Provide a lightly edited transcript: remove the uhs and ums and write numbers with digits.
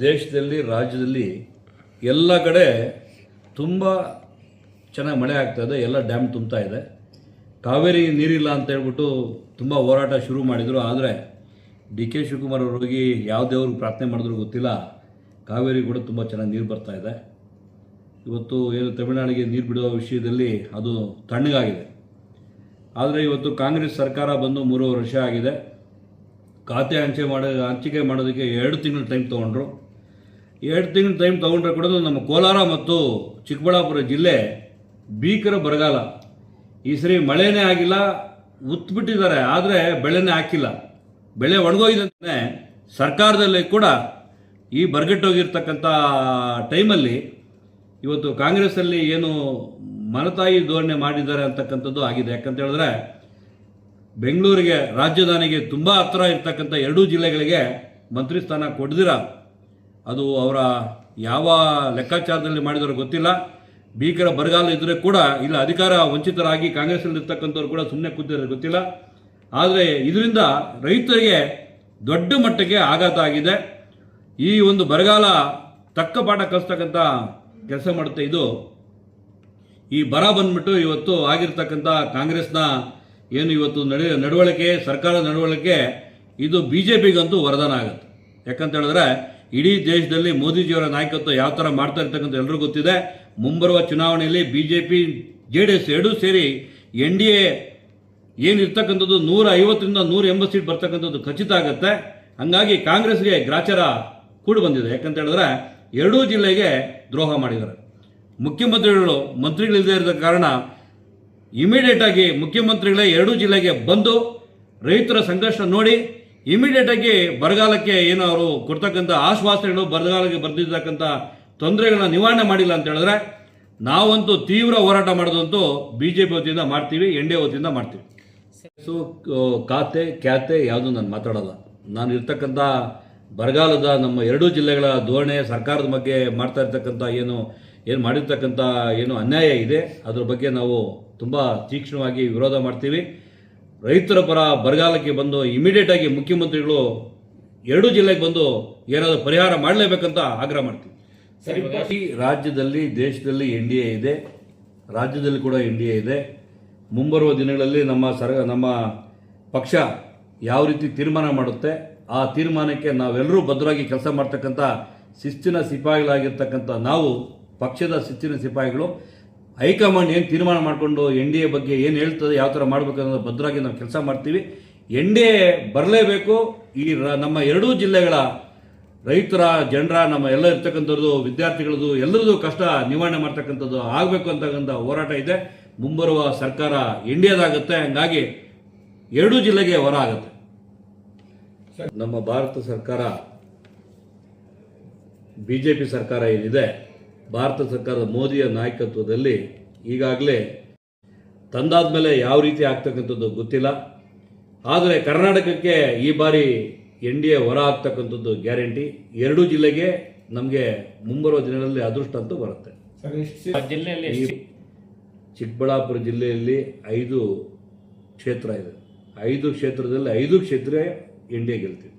ದೇಶದಲ್ಲಿ ರಾಜ್ಯದಲ್ಲಿ ಎಲ್ಲ ಕಡೆ ತುಂಬ ಚೆನ್ನಾಗಿ ಮಳೆ ಆಗ್ತಾಯಿದೆ, ಎಲ್ಲ ಡ್ಯಾಮ್ ತುಂಬ್ತಾ ಇದೆ. ಕಾವೇರಿ ನೀರಿಲ್ಲ ಅಂತ ಹೇಳ್ಬಿಟ್ಟು ತುಂಬ ಹೋರಾಟ ಶುರು ಮಾಡಿದರು. ಆದರೆ ಡಿ ಕೆ ಶಿವಕುಮಾರ್ ಅವರು ಹೋಗಿ ಯಾವ ದೇವ್ರಿಗೆ ಪ್ರಾರ್ಥನೆ ಮಾಡಿದ್ರು ಗೊತ್ತಿಲ್ಲ, ಕಾವೇರಿ ಕೂಡ ತುಂಬ ಚೆನ್ನಾಗಿ ನೀರು ಬರ್ತಾ ಇದೆ. ಇವತ್ತು ಏನು ತಮಿಳುನಾಡಿಗೆ ನೀರು ಬಿಡುವ ವಿಷಯದಲ್ಲಿ ಅದು ತಣ್ಣಗಾಗಿದೆ. ಆದರೆ ಇವತ್ತು ಕಾಂಗ್ರೆಸ್ ಸರ್ಕಾರ ಬಂದು 3 ವರ್ಷ ಆಗಿದೆ. ಖಾತೆ ಹಂಚಿಕೆ ಮಾಡೋದಕ್ಕೆ 2 ತಿಂಗಳು ಟೈಮ್ ತೊಗೊಂಡ್ರು. 2 ತಿಂಗಳು ಟೈಮ್ ತೊಗೊಂಡ್ರೆ ಕೂಡ ನಮ್ಮ ಕೋಲಾರ ಮತ್ತು ಚಿಕ್ಕಬಳ್ಳಾಪುರ ಜಿಲ್ಲೆ ಭೀಕರ ಬರಗಾಲ. ಈ ಸರಿ ಮಳೆನೇ ಆಗಿಲ್ಲ, ಉತ್ಬಿಟ್ಟಿದ್ದಾರೆ, ಆದರೆ ಬೆಳೆನೇ ಹಾಕಿಲ್ಲ. ಬೆಳೆ ಒಣಗೋಗಿದಂತೆ ಸರ್ಕಾರದಲ್ಲಿ ಕೂಡ ಈ ಬರಗಟ್ಟೋಗಿರ್ತಕ್ಕಂಥ ಟೈಮಲ್ಲಿ ಇವತ್ತು ಕಾಂಗ್ರೆಸ್ಸಲ್ಲಿ ಏನು ಮನತಾಯಿ ಧೋರಣೆ ಮಾಡಿದ್ದಾರೆ ಅಂತಕ್ಕಂಥದ್ದು ಆಗಿದೆ. ಯಾಕಂತ ಹೇಳಿದ್ರೆ ಬೆಂಗಳೂರಿಗೆ ರಾಜಧಾನಿಗೆ ತುಂಬ ಹತ್ತಿರ ಇರ್ತಕ್ಕಂಥ 2 ಜಿಲ್ಲೆಗಳಿಗೆ ಮಂತ್ರಿ ಸ್ಥಾನ ಕೊಡ್ದಿರ, ಅದು ಅವರ ಯಾವ ಲೆಕ್ಕಾಚಾರದಲ್ಲಿ ಮಾಡಿದವರು ಗೊತ್ತಿಲ್ಲ. ಭೀಕರ ಬರಗಾಲ ಇದ್ದರೆ ಕೂಡ ಇಲ್ಲ, ಅಧಿಕಾರ ವಂಚಿತರಾಗಿ ಕಾಂಗ್ರೆಸ್ಸಲ್ಲಿ ಇರ್ತಕ್ಕಂಥವ್ರು ಕೂಡ ಸುಮ್ಮನೆ ಕೂತಿರೋದು ಗೊತ್ತಿಲ್ಲ. ಆದರೆ ಇದರಿಂದ ರೈತರಿಗೆ ದೊಡ್ಡ ಮಟ್ಟಕ್ಕೆ ಆಘಾತ ಆಗಿದೆ. ಈ ಒಂದು ಬರಗಾಲ ತಕ್ಕ ಪಾಠ ಕಲಿಸ್ತಕ್ಕಂಥ ಕೆಲಸ ಮಾಡುತ್ತೆ. ಇದು ಈ ಬರ ಬಂದ್ಬಿಟ್ಟು ಇವತ್ತು ಆಗಿರ್ತಕ್ಕಂಥ ಕಾಂಗ್ರೆಸ್ನ ಏನು ಇವತ್ತು ನಡವಳಿಕೆ, ಸರ್ಕಾರದ ನಡವಳಿಕೆ, ಇದು BJPಗಂತೂ ವರದಾನ ಆಗುತ್ತೆ. ಯಾಕಂತ ಹೇಳಿದ್ರೆ ಇಡೀ ದೇಶದಲ್ಲಿ ಮೋದಿಜಿಯವರ ನಾಯಕತ್ವ ಯಾವ ಥರ ಮಾಡ್ತಾ ಇರ್ತಕ್ಕಂಥ ಎಲ್ಲರಿಗೂ ಗೊತ್ತಿದೆ. ಮುಂಬರುವ ಚುನಾವಣೆಯಲ್ಲಿ BJP JDS ಎರಡೂ ಸೇರಿ NDA ಏನಿರ್ತಕ್ಕಂಥದ್ದು 150ರಿಂದ 180 ಸೀಟ್ ಬರ್ತಕ್ಕಂಥದ್ದು ಖಚಿತ ಆಗುತ್ತೆ. ಹಂಗಾಗಿ ಕಾಂಗ್ರೆಸ್ಗೆ ಗ್ರಾಚಾರ ಕೂಡ ಬಂದಿದೆ. ಯಾಕಂತ ಹೇಳಿದ್ರೆ 2 ಜಿಲ್ಲೆಗೆ ದ್ರೋಹ ಮಾಡಿದ್ದಾರೆ. ಮಂತ್ರಿಗಳಿಲ್ಲದೆ ಇರೋ ಕಾರಣ ಇಮಿಡಿಯೇಟಾಗಿ ಮುಖ್ಯಮಂತ್ರಿಗಳೇ 2 ಜಿಲ್ಲೆಗೆ ಬಂದು ರೈತರ ಸಂಕಷ್ಟ ನೋಡಿ ಇಮಿಡಿಯೇಟಾಗಿ ಬರಗಾಲಕ್ಕೆ ಏನು ಅವರು ಕೊಡ್ತಕ್ಕಂಥ ಆಶ್ವಾಸನೆಗಳು, ಬರಗಾಲಕ್ಕೆ ಬರ್ದಿರ್ತಕ್ಕಂಥ ತೊಂದರೆಗಳನ್ನ ನಿವಾರಣೆ ಮಾಡಿಲ್ಲ ಅಂತ ಹೇಳಿದ್ರೆ ನಾವಂತೂ ತೀವ್ರ ಹೋರಾಟ ಮಾಡೋದಂತೂ BJP ವತಿಯಿಂದ ಮಾಡ್ತೀವಿ, NDA ವತಿಯಿಂದ ಮಾಡ್ತೀವಿ. ಸೊ ಖ್ಯಾತೆ ಯಾವುದು ನಾನು ಮಾತಾಡಲ್ಲ. ನಾನು ಇರ್ತಕ್ಕಂಥ ಬರಗಾಲದ ನಮ್ಮ 2 ಜಿಲ್ಲೆಗಳ ಧೋರಣೆ, ಸರ್ಕಾರದ ಬಗ್ಗೆ ಮಾಡ್ತಾ ಇರ್ತಕ್ಕಂಥ ಏನು ಮಾಡಿರ್ತಕ್ಕಂಥ ಏನು ಅನ್ಯಾಯ ಇದೆ ಅದ್ರ ಬಗ್ಗೆ ನಾವು ತುಂಬ ತೀಕ್ಷ್ಣವಾಗಿ ವಿರೋಧ ಮಾಡ್ತೀವಿ. ರೈತರ ಪರ ಬರಗಾಲಕ್ಕೆ ಬಂದು ಇಮಿಡಿಯೇಟಾಗಿ ಮುಖ್ಯಮಂತ್ರಿಗಳು 2 ಜಿಲ್ಲೆಗೆ ಬಂದು ಏನಾದರೂ ಪರಿಹಾರ ಮಾಡಲೇಬೇಕಂತ ಆಗ್ರಹ ಮಾಡ್ತೀವಿ. ಈ ರಾಜ್ಯದಲ್ಲಿ, ದೇಶದಲ್ಲಿ NDA ಇದೆ, ರಾಜ್ಯದಲ್ಲಿ ಕೂಡ NDA ಇದೆ. ಮುಂಬರುವ ದಿನಗಳಲ್ಲಿ ನಮ್ಮ ಪಕ್ಷ ಯಾವ ರೀತಿ ತೀರ್ಮಾನ ಮಾಡುತ್ತೆ ಆ ತೀರ್ಮಾನಕ್ಕೆ ನಾವೆಲ್ಲರೂ ಭದ್ರವಾಗಿ ಕೆಲಸ ಮಾಡ್ತಕ್ಕಂಥ ಶಿಸ್ತಿನ ಸಿಪಾಯಿಗಳಾಗಿರ್ತಕ್ಕಂಥ ನಾವು, ಪಕ್ಷದ ಶಿಸ್ತಿನ ಸಿಪಾಯಿಗಳು, ಹೈಕಮಾಂಡ್ ಏನು ತೀರ್ಮಾನ ಮಾಡಿಕೊಂಡು NDA ಬಗ್ಗೆ ಏನು ಹೇಳ್ತದೆ, ಯಾವ ಥರ ಮಾಡಬೇಕು ಅನ್ನೋದು ಭದ್ರವಾಗಿ ನಾವು ಕೆಲಸ ಮಾಡ್ತೀವಿ. NDA ಬರಲೇಬೇಕು. ಈ ನಮ್ಮ 2 ಜಿಲ್ಲೆಗಳ ರೈತರ, ಜನರ, ನಮ್ಮ ಎಲ್ಲ ಇರ್ತಕ್ಕಂಥದ್ದು, ವಿದ್ಯಾರ್ಥಿಗಳದ್ದು ಎಲ್ಲರದ್ದು ಕಷ್ಟ ನಿವಾರಣೆ ಮಾಡ್ತಕ್ಕಂಥದ್ದು ಆಗಬೇಕು ಅಂತಕ್ಕಂಥ ಹೋರಾಟ ಇದೆ. ಮುಂಬರುವ ಸರ್ಕಾರ NDAದಾಗುತ್ತೆ. ಹಂಗಾಗಿ 2 ಜಿಲ್ಲೆಗೆ ಹೊರ ಆಗುತ್ತೆ. ನಮ್ಮ ಭಾರತ ಸರ್ಕಾರ, BJP ಸರ್ಕಾರ ಏನಿದೆ, ಭಾರತ ಸರ್ಕಾರದ ಮೋದಿಯ ನಾಯಕತ್ವದಲ್ಲಿ ಈಗಾಗಲೇ ತಂದಾದ ಮೇಲೆ ಯಾವ ರೀತಿ ಆಗ್ತಕ್ಕಂಥದ್ದು ಗೊತ್ತಿಲ್ಲ. ಆದರೆ ಕರ್ನಾಟಕಕ್ಕೆ ಈ ಬಾರಿ NDA ಹೊರ ಆಗ್ತಕ್ಕಂಥದ್ದು ಗ್ಯಾರಂಟಿ. 2 ಜಿಲ್ಲೆಗೆ ನಮಗೆ ಮುಂಬರುವ ದಿನಗಳಲ್ಲಿ ಅದೃಷ್ಟ ಅಂತೂ ಬರುತ್ತೆ. ಚಿಕ್ಕಬಳ್ಳಾಪುರ ಜಿಲ್ಲೆಯಲ್ಲಿ 5 ಕ್ಷೇತ್ರ ಇದೆ. 5 ಕ್ಷೇತ್ರದಲ್ಲಿ 5 ಕ್ಷೇತ್ರ NDA ಗೆಲ್ತೀವಿ.